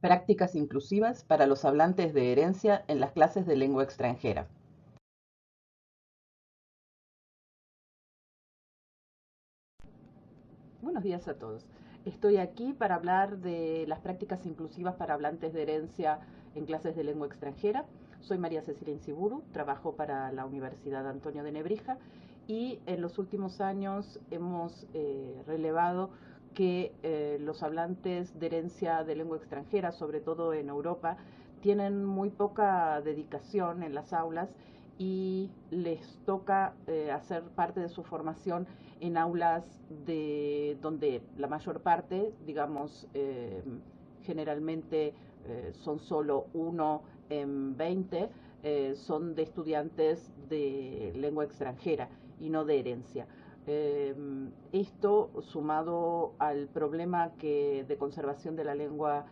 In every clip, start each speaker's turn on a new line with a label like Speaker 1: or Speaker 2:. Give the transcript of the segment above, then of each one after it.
Speaker 1: Prácticas inclusivas para los hablantes de herencia en las clases de lengua extranjera. Buenos días a todos. Estoy aquí para hablar de las prácticas inclusivas para hablantes de herencia en clases de lengua extranjera. Soy María Cecilia Insiburu, trabajo para la Universidad Antonio de Nebrija y en los últimos años hemos relevado que los hablantes de herencia de lengua extranjera, sobre todo en Europa, tienen muy poca dedicación en las aulas y les toca hacer parte de su formación en aulas donde la mayor parte, digamos, generalmente son solo 1 en 20, son de estudiantes de lengua extranjera y no de herencia. Esto sumado al problema de conservación de la lengua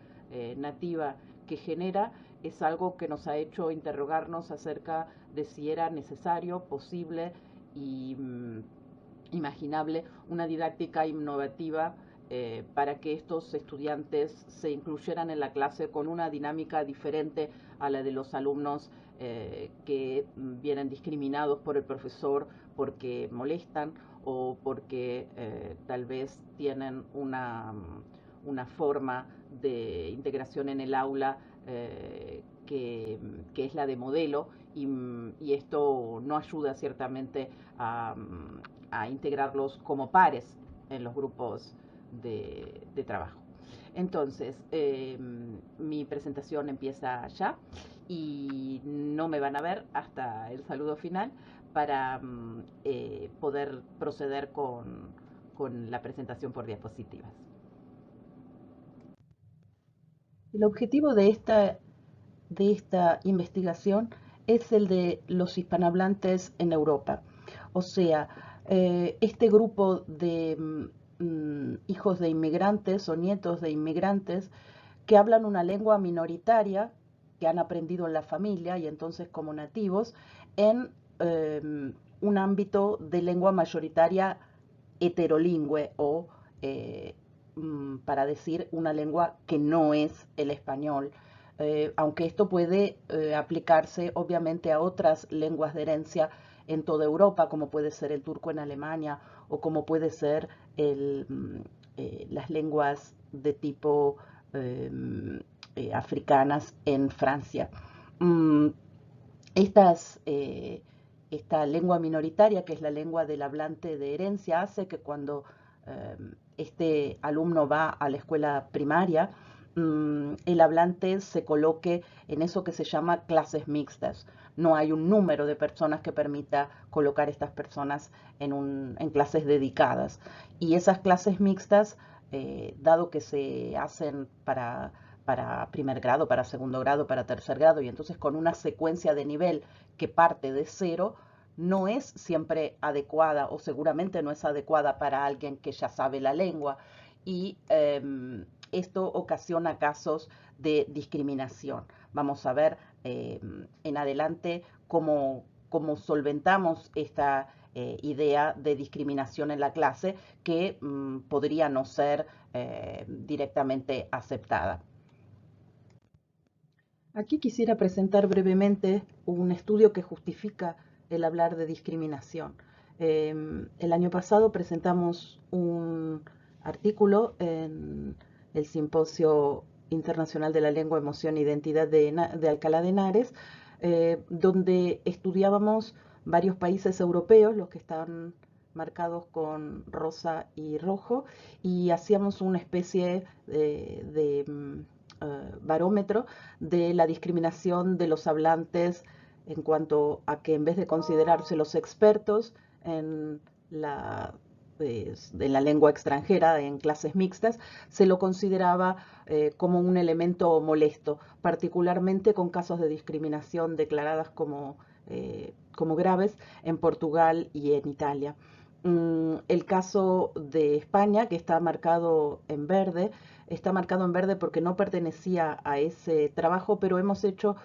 Speaker 1: nativa que genera, es algo que nos ha hecho interrogarnos acerca de si era necesario, posible y imaginable una didáctica innovativa para que estos estudiantes se incluyeran en la clase con una dinámica diferente a la de los alumnos que vienen discriminados por el profesor porque molestan o porque tal vez tienen una forma de integración en el aula que es la de modelo y esto no ayuda ciertamente a integrarlos como pares en los grupos de trabajo. Entonces, mi presentación empieza ya y no me van a ver hasta el saludo final para poder proceder con la presentación por diapositivas. El objetivo de esta investigación es el de los hispanohablantes en Europa. O sea, este grupo de hijos de inmigrantes o nietos de inmigrantes que hablan una lengua minoritaria que han aprendido en la familia y entonces como nativos en un ámbito de lengua mayoritaria heterolingüe o para decir una lengua que no es el español, aunque esto puede aplicarse obviamente a otras lenguas de herencia en toda Europa, como puede ser el turco en Alemania o como puede ser las lenguas de tipo africanas en Francia. Mm, estas, esta lengua minoritaria, que es la lengua del hablante de herencia, hace que cuando este alumno va a la escuela primaria, el hablante se coloque en eso que se llama clases mixtas. No hay un número de personas que permita colocar estas personas en clases dedicadas. Y esas clases mixtas, dado que se hacen para primer grado, para segundo grado, para tercer grado, y entonces con una secuencia de nivel que parte de cero, no es siempre adecuada o seguramente no es adecuada para alguien que ya sabe la lengua y esto ocasiona casos de discriminación. Vamos a ver en adelante cómo solventamos esta idea de discriminación en la clase que podría no ser directamente aceptada. Aquí quisiera presentar brevemente un estudio que justifica el hablar de discriminación. El año pasado presentamos un artículo en el Simposio Internacional de la Lengua, Emoción e Identidad de Alcalá de Henares, donde estudiábamos varios países europeos, los que están marcados con rosa y rojo, y hacíamos una especie de barómetro de la discriminación de los hablantes en cuanto a que en vez de considerarse los expertos en de la lengua extranjera en clases mixtas, se lo consideraba como un elemento molesto, particularmente con casos de discriminación declaradas como graves en Portugal y en Italia. El caso de España, que está marcado en verde porque no pertenecía a ese trabajo, pero hemos hecho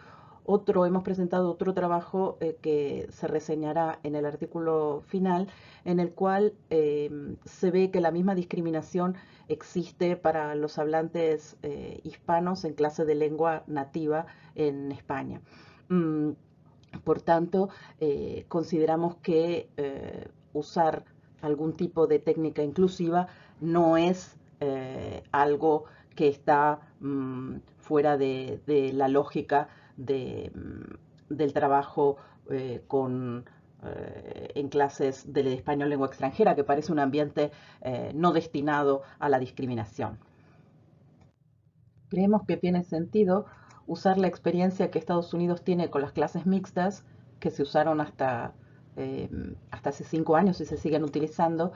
Speaker 1: hemos presentado otro trabajo que se reseñará en el artículo final, en el cual se ve que la misma discriminación existe para los hablantes hispanos en clase de lengua nativa en España. Por tanto, consideramos que usar algún tipo de técnica inclusiva no es algo que está fuera de la lógica del trabajo en clases de español lengua extranjera, que parece un ambiente no destinado a la discriminación. Creemos que tiene sentido usar la experiencia que Estados Unidos tiene con las clases mixtas, que se usaron hasta hace 5 años y se siguen utilizando,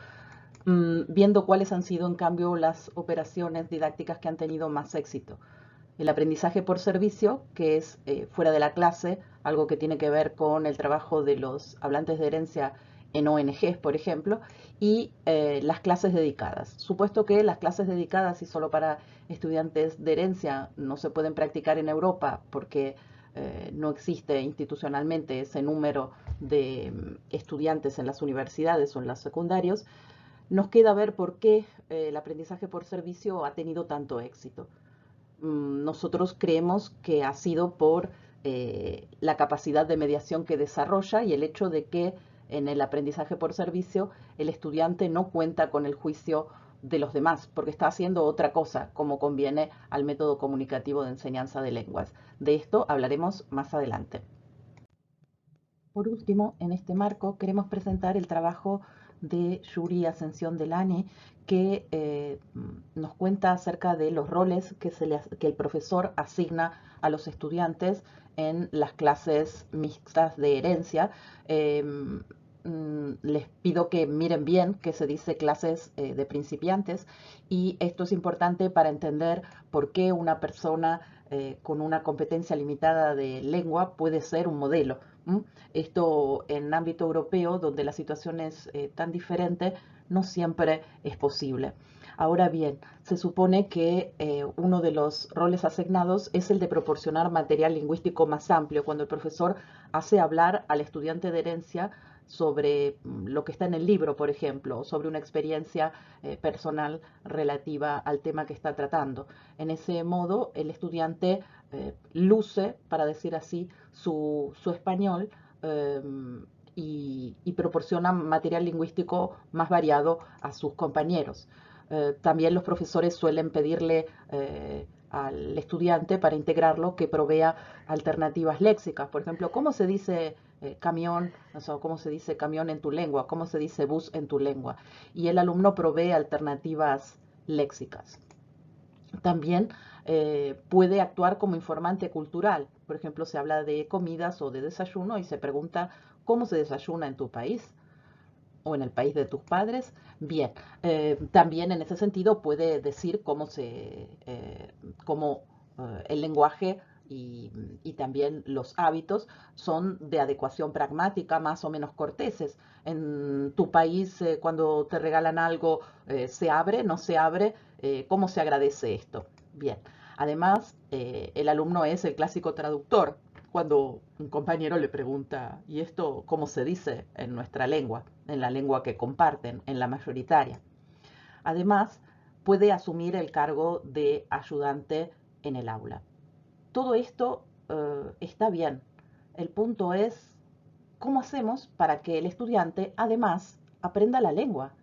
Speaker 1: viendo cuáles han sido en cambio las operaciones didácticas que han tenido más éxito. El aprendizaje por servicio, que es fuera de la clase, algo que tiene que ver con el trabajo de los hablantes de herencia en ONGs, por ejemplo, y las clases dedicadas. Supuesto que las clases dedicadas y solo para estudiantes de herencia no se pueden practicar en Europa porque no existe institucionalmente ese número de estudiantes en las universidades o en los secundarios, nos queda ver por qué el aprendizaje por servicio ha tenido tanto éxito. Nosotros creemos que ha sido por la capacidad de mediación que desarrolla y el hecho de que en el aprendizaje por servicio el estudiante no cuenta con el juicio de los demás, porque está haciendo otra cosa, como conviene al método comunicativo de enseñanza de lenguas. De esto hablaremos más adelante. Por último, en este marco queremos presentar el trabajo de Yuri Ascensión Delane, que nos cuenta acerca de los roles que el profesor asigna a los estudiantes en las clases mixtas de herencia. Les pido que miren bien que se dice clases de principiantes, y esto es importante para entender por qué una persona con una competencia limitada de lengua puede ser un modelo. Esto en ámbito europeo, donde la situación es tan diferente, no siempre es posible. Ahora bien, se supone que uno de los roles asignados es el de proporcionar material lingüístico más amplio, cuando el profesor hace hablar al estudiante de herencia sobre lo que está en el libro, por ejemplo, o sobre una experiencia personal relativa al tema que está tratando. En ese modo, el estudiante luce, para decir así, su español y proporciona material lingüístico más variado a sus compañeros. También los profesores suelen pedirle al estudiante, para integrarlo, que provea alternativas léxicas. Por ejemplo, ¿cómo se dice camión? O sea, ¿cómo se dice camión en tu lengua? ¿Cómo se dice bus en tu lengua? Y el alumno provee alternativas léxicas. También puede actuar como informante cultural. Por ejemplo, se habla de comidas o de desayuno y se pregunta cómo se desayuna en tu país o en el país de tus padres. Bien, también en ese sentido puede decir cómo el lenguaje y también los hábitos son de adecuación pragmática, más o menos corteses. En tu país, cuando te regalan algo, ¿se abre, no se abre? ¿Cómo se agradece esto? Bien, además, el alumno es el clásico traductor cuando un compañero le pregunta: ¿y esto cómo se dice en nuestra lengua, en la lengua que comparten, en la mayoritaria? Además, puede asumir el cargo de ayudante en el aula. Todo esto está bien. El punto es cómo hacemos para que el estudiante además aprenda la lengua,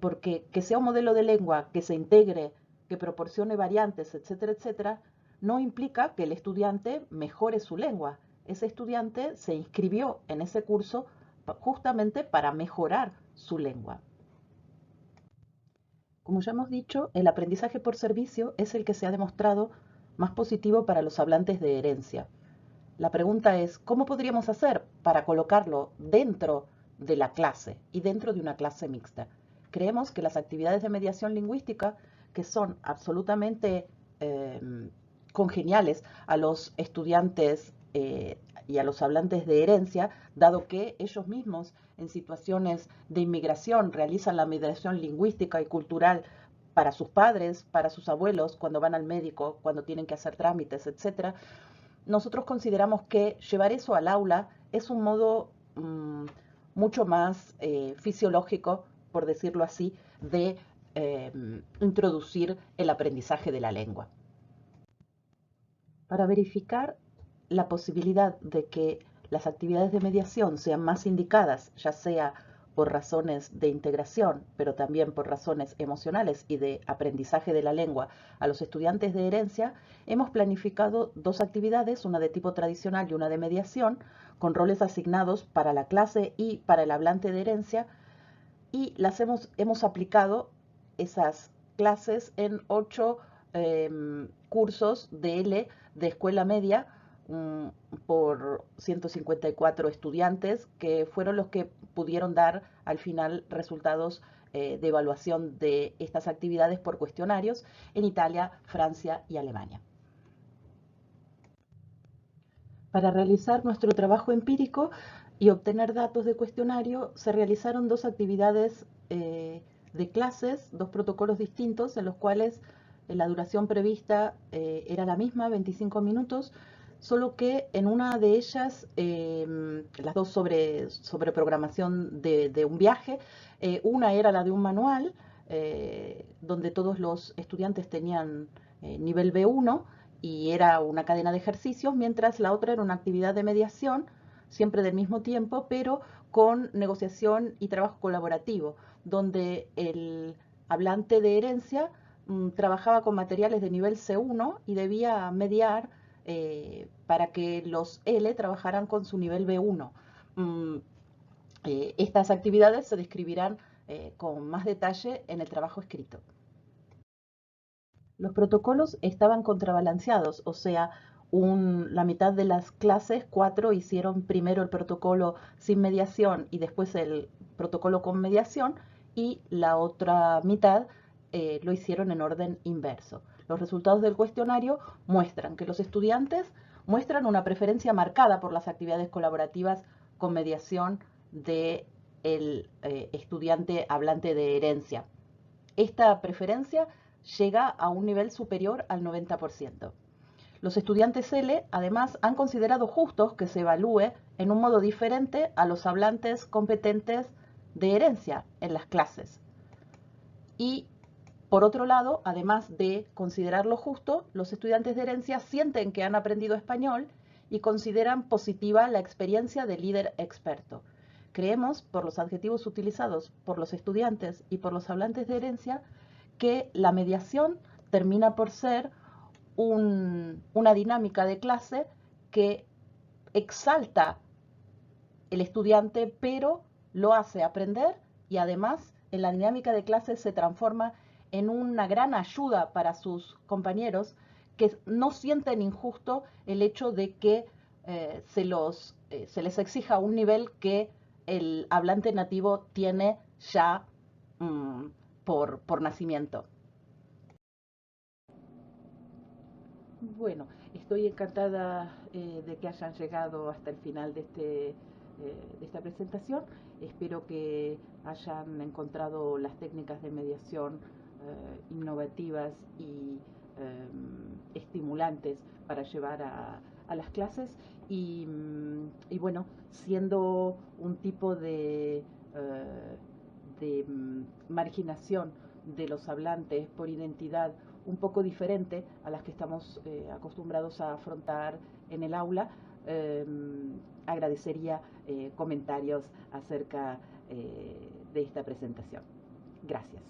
Speaker 1: porque que sea un modelo de lengua que se integre, que proporcione variantes, etcétera, etcétera, no implica que el estudiante mejore su lengua. Ese estudiante se inscribió en ese curso justamente para mejorar su lengua. Como ya hemos dicho, el aprendizaje por servicio es el que se ha demostrado más positivo para los hablantes de herencia. La pregunta es, ¿cómo podríamos hacer para colocarlo dentro de la clase y dentro de una clase mixta? Creemos que las actividades de mediación lingüística, que son absolutamente eh, congeniales a los estudiantes y a los hablantes de herencia, dado que ellos mismos en situaciones de inmigración realizan la mediación lingüística y cultural para sus padres, para sus abuelos, cuando van al médico, cuando tienen que hacer trámites, etcétera. nosotros consideramos que llevar eso al aula es un modo mucho más fisiológico, por decirlo así, de introducir el aprendizaje de la lengua. Para verificar la posibilidad de que las actividades de mediación sean más indicadas, ya sea por razones de integración, pero también por razones emocionales y de aprendizaje de la lengua a los estudiantes de herencia, hemos planificado dos actividades, una de tipo tradicional y una de mediación, con roles asignados para la clase y para el hablante de herencia, y hemos aplicado esas clases en 8 cursos de L de escuela media por 154 estudiantes, que fueron los que pudieron dar al final resultados de evaluación de estas actividades por cuestionarios en Italia, Francia y Alemania. Para realizar nuestro trabajo empírico y obtener datos de cuestionario, se realizaron dos actividades de clases, dos protocolos distintos en los cuales la duración prevista era la misma, 25 minutos, solo que en una de ellas, las dos sobre programación de un viaje, una era la de un manual, donde todos los estudiantes tenían nivel B1, y era una cadena de ejercicios, mientras la otra era una actividad de mediación, siempre del mismo tiempo, pero con negociación y trabajo colaborativo, donde el hablante de herencia trabajaba con materiales de nivel C1 y debía mediar para que los L trabajaran con su nivel B1. Estas actividades se describirán con más detalle en el trabajo escrito. Los protocolos estaban contrabalanceados, o sea, la mitad de las clases, 4, hicieron primero el protocolo sin mediación y después el protocolo con mediación, y la otra mitad lo hicieron en orden inverso. Los resultados del cuestionario muestran que los estudiantes muestran una preferencia marcada por las actividades colaborativas con mediación del estudiante hablante de herencia. Esta preferencia llega a un nivel superior al 90%. Los estudiantes L, además, han considerado justos que se evalúe en un modo diferente a los hablantes competentes de herencia en las clases. Y, por otro lado, además de considerarlo justo, los estudiantes de herencia sienten que han aprendido español y consideran positiva la experiencia de líder experto. Creemos, por los adjetivos utilizados por los estudiantes y por los hablantes de herencia, que la mediación termina por ser una dinámica de clase que exalta el estudiante, pero lo hace aprender, y además en la dinámica de clase se transforma en una gran ayuda para sus compañeros, que no sienten injusto el hecho de que se les exija un nivel que el hablante nativo tiene ya por nacimiento. Bueno, estoy encantada de que hayan llegado hasta el final de esta presentación. Espero que hayan encontrado las técnicas de mediación innovativas y estimulantes para llevar a las clases, y bueno, siendo un tipo de marginación de los hablantes por identidad un poco diferente a las que estamos acostumbrados a afrontar en el aula, agradecería comentarios acerca de esta presentación. Gracias.